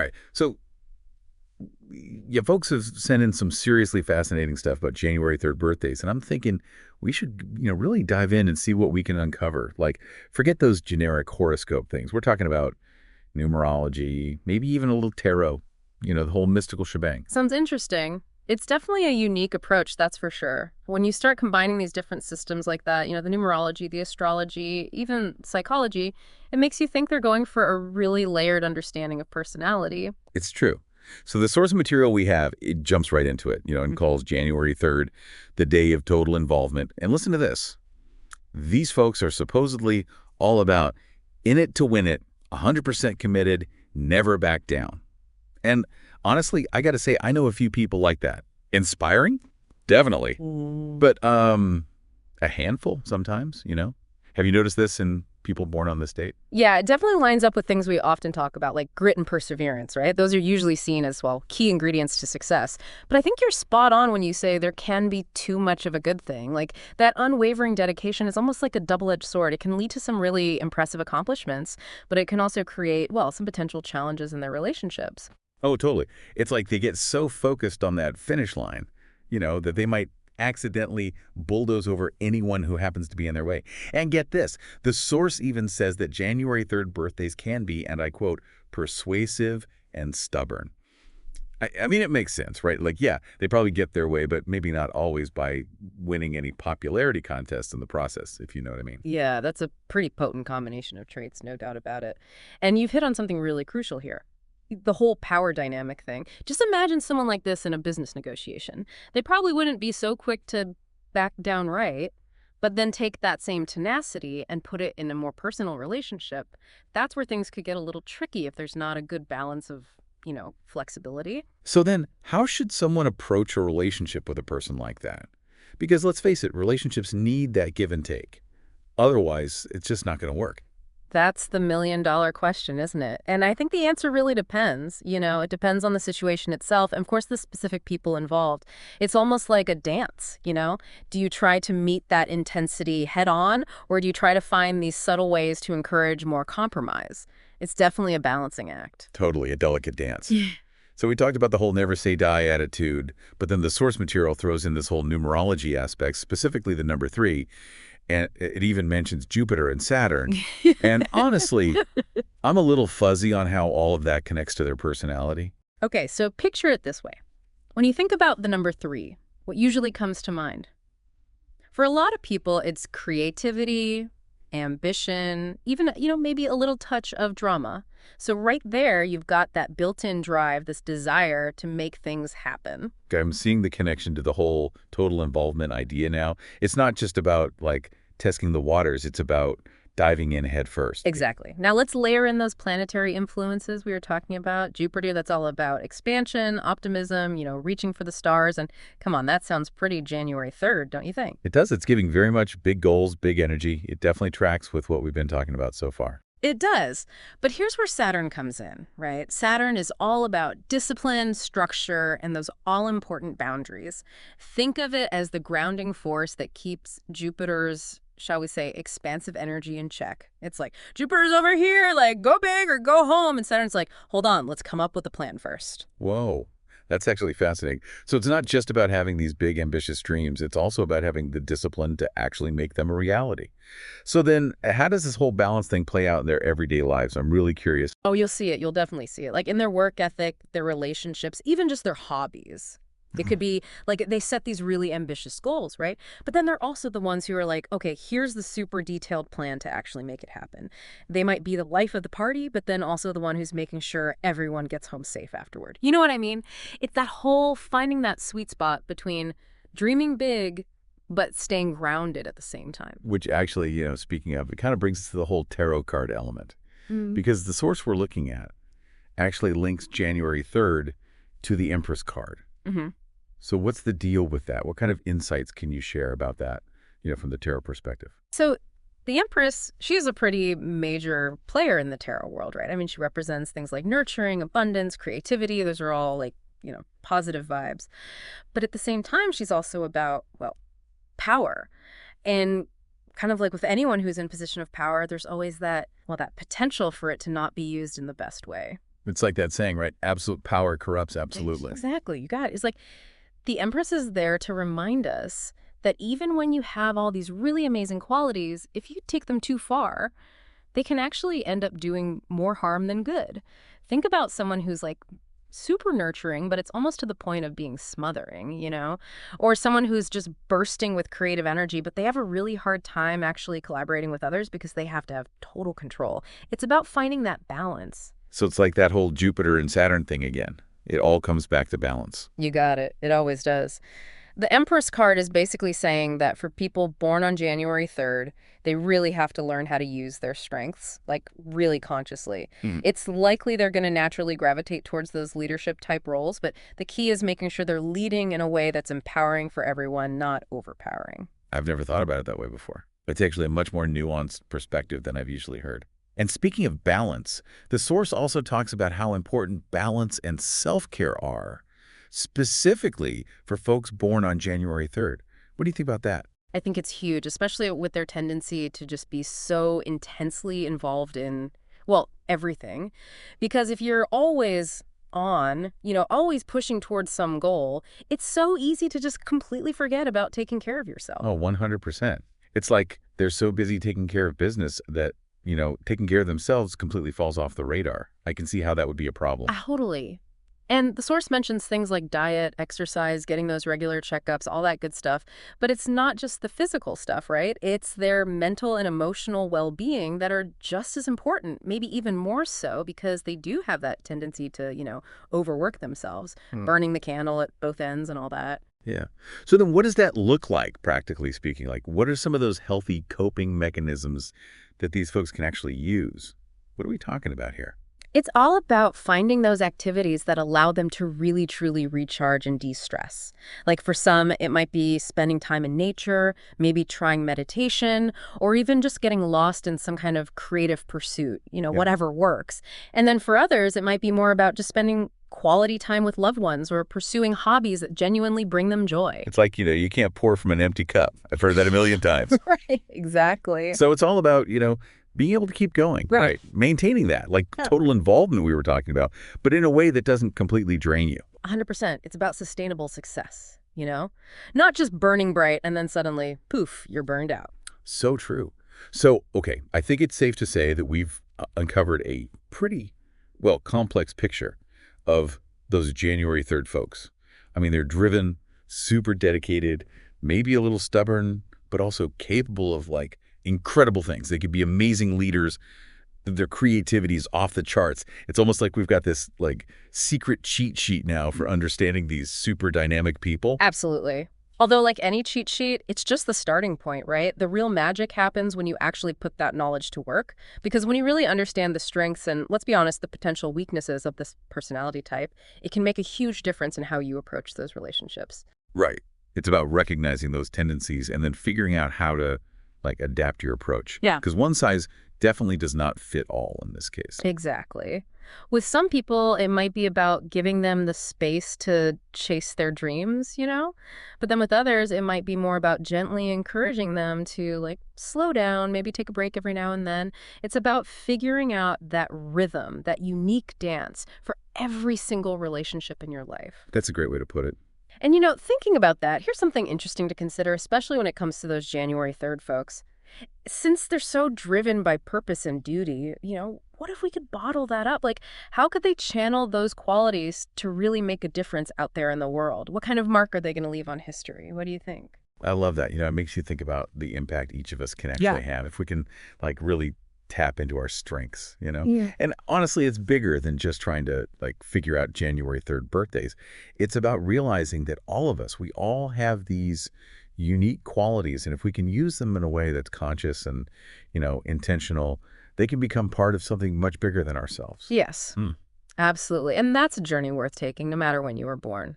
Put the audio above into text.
right. So yeah, folks have sent in some seriously fascinating stuff about January 3rd birthdays, and I'm thinking we should, really dive in and see what we can uncover. Like, forget those generic horoscope things. We're talking about numerology, maybe even a little tarot, the whole mystical shebang. Sounds interesting. It's definitely a unique approach, that's for sure. When you start combining these different systems like that, the numerology, the astrology, even psychology, it makes you think they're going for a really layered understanding of personality. It's true. So the source material we have, it jumps right into it, and calls January 3rd the day of total involvement. And listen to this. These folks are supposedly all about in it to win it, 100% committed, never back down. And honestly, I got to say, I know a few people like that. Inspiring? Definitely. But a handful sometimes. Have you noticed this in people born on this date? Yeah, it definitely lines up with things we often talk about, like grit and perseverance, right? Those are usually seen as, well, key ingredients to success. But I think you're spot on when you say there can be too much of a good thing. Like, that unwavering dedication is almost like a double-edged sword. It can lead to some really impressive accomplishments, but it can also create, well, some potential challenges in their relationships. Oh, totally. It's like they get so focused on that finish line, that they might accidentally bulldoze over anyone who happens to be in their way. And get this, the source even says that January 3rd birthdays can be, and I quote, persuasive and stubborn. I mean, it makes sense, right? Like, yeah, they probably get their way, but maybe not always by winning any popularity contests in the process, if you know what I mean. Yeah, that's a pretty potent combination of traits, no doubt about it. And you've hit on something really crucial here. The whole power dynamic thing. Just imagine someone like this in a business negotiation. They probably wouldn't be so quick to back down, right? But then take that same tenacity and put it in a more personal relationship. That's where things could get a little tricky if there's not a good balance of, flexibility. So then, how should someone approach a relationship with a person like that? Because let's face it, relationships need that give and take. Otherwise, it's just not going to work. That's the million-dollar question, isn't it? And I think the answer really depends. It depends on the situation itself and, of course, the specific people involved. It's almost like a dance. Do you try to meet that intensity head on, or do you try to find these subtle ways to encourage more compromise? It's definitely a balancing act. Totally a delicate dance. So we talked about the whole never say die attitude, but then the source material throws in this whole numerology aspect, specifically the number 3. And it even mentions Jupiter and Saturn. And honestly, I'm a little fuzzy on how all of that connects to their personality. Okay, so picture it this way. When you think about the number 3, what usually comes to mind? For a lot of people, it's creativity, ambition, even, maybe a little touch of drama. So right there, you've got that built-in drive, this desire to make things happen. I'm seeing the connection to the whole total involvement idea now. It's not just about, like, testing the waters. It's about diving in head first. Exactly. Now let's layer in those planetary influences we were talking about. Jupiter, that's all about expansion, optimism, reaching for the stars. And come on, that sounds pretty January 3rd, don't you think? It does. It's giving very much big goals, big energy. It definitely tracks with what we've been talking about so far. It does. But here's where Saturn comes in, right? Saturn is all about discipline, structure, and those all-important boundaries. Think of it as the grounding force that keeps Jupiter's, shall we say, expansive energy in check. It's like, Jupiter's over here, like, go big or go home. And Saturn's like, hold on, let's come up with a plan first. Whoa. That's actually fascinating. So it's not just about having these big, ambitious dreams. It's also about having the discipline to actually make them a reality. So then how does this whole balance thing play out in their everyday lives? I'm really curious. Oh, you'll see it. You'll definitely see it. Like in their work ethic, their relationships, even just their hobbies. It could be like they set these really ambitious goals, right? But then they're also the ones who are like, okay, here's the super detailed plan to actually make it happen. They might be the life of the party, but then also the one who's making sure everyone gets home safe afterward. You know what I mean? It's that whole finding that sweet spot between dreaming big, but staying grounded at the same time. Which actually, speaking of, it kind of brings us to the whole tarot card element. Because the source we're looking at actually links January 3rd to the Empress card. So what's the deal with that? What kind of insights can you share about that, from the tarot perspective? So the Empress, she is a pretty major player in the tarot world, right? I mean, she represents things like nurturing, abundance, creativity. Those are all like, positive vibes. But at the same time, she's also about, well, power. And kind of like with anyone who's in position of power, there's always that, well, that potential for it to not be used in the best way. It's like that saying, right? Absolute power corrupts absolutely. Exactly. You got it. It's like the Empress is there to remind us that even when you have all these really amazing qualities, if you take them too far, they can actually end up doing more harm than good. Think about someone who's like super nurturing, but it's almost to the point of being smothering, Or someone who's just bursting with creative energy, but they have a really hard time actually collaborating with others because they have to have total control. It's about finding that balance. So it's like that whole Jupiter and Saturn thing again. It all comes back to balance. You got it. It always does. The Empress card is basically saying that for people born on January 3rd, they really have to learn how to use their strengths, like really consciously. Hmm. It's likely they're going to naturally gravitate towards those leadership type roles, but the key is making sure they're leading in a way that's empowering for everyone, not overpowering. I've never thought about it that way before. It's actually a much more nuanced perspective than I've usually heard. And speaking of balance, the source also talks about how important balance and self-care are, specifically for folks born on January 3rd. What do you think about that? I think it's huge, especially with their tendency to just be so intensely involved in, well, everything. Because if you're always on, always pushing towards some goal, it's so easy to just completely forget about taking care of yourself. Oh, 100%. It's like they're so busy taking care of business that, taking care of themselves completely falls off the radar. I can see how that would be a problem. Totally. And the source mentions things like diet, exercise, getting those regular checkups, all that good stuff. But it's not just the physical stuff, right? It's their mental and emotional well-being that are just as important, maybe even more so, because they do have that tendency to, overwork themselves, burning the candle at both ends and all that. Yeah. So then what does that look like, practically speaking? Like, what are some of those healthy coping mechanisms that these folks can actually use? What are we talking about here? It's all about finding those activities that allow them to really, truly recharge and de-stress. Like for some, it might be spending time in nature, maybe trying meditation, or even just getting lost in some kind of creative pursuit, whatever works. And then for others, it might be more about just spending quality time with loved ones or pursuing hobbies that genuinely bring them joy. It's like, you can't pour from an empty cup. I've heard that a million times. Right, exactly. So it's all about, being able to keep going, right? Maintaining that, like total involvement we were talking about, but in a way that doesn't completely drain you. 100%. It's about sustainable success, Not just burning bright and then suddenly, poof, you're burned out. So true. So, okay, I think it's safe to say that we've uncovered a pretty, complex picture of those January 3rd folks. I mean, they're driven, super dedicated, maybe a little stubborn, but also capable of incredible things. They could be amazing leaders. Their creativity is off the charts. It's almost like we've got this secret cheat sheet now for understanding these super dynamic people. Absolutely. Although like any cheat sheet, it's just the starting point, right? The real magic happens when you actually put that knowledge to work. Because when you really understand the strengths and, let's be honest, the potential weaknesses of this personality type, it can make a huge difference in how you approach those relationships. Right. It's about recognizing those tendencies and then figuring out how to adapt your approach. Yeah. Because one size definitely does not fit all in this case. Exactly. With some people, it might be about giving them the space to chase their dreams, But then with others, it might be more about gently encouraging them to slow down, maybe take a break every now and then. It's about figuring out that rhythm, that unique dance for every single relationship in your life. That's a great way to put it. And thinking about that, here's something interesting to consider, especially when it comes to those January 3rd folks. Since they're so driven by purpose and duty, what if we could bottle that up? How could they channel those qualities to really make a difference out there in the world? What kind of mark are they going to leave on history? What do you think? I love that. It makes you think about the impact each of us can actually have. If we can really tap into our strengths, Yeah. And honestly, it's bigger than just trying to figure out January 3rd birthdays. It's about realizing that all of us, we all have these unique qualities. And if we can use them in a way that's conscious and, intentional, they can become part of something much bigger than ourselves. Yes, absolutely. And that's a journey worth taking, no matter when you were born.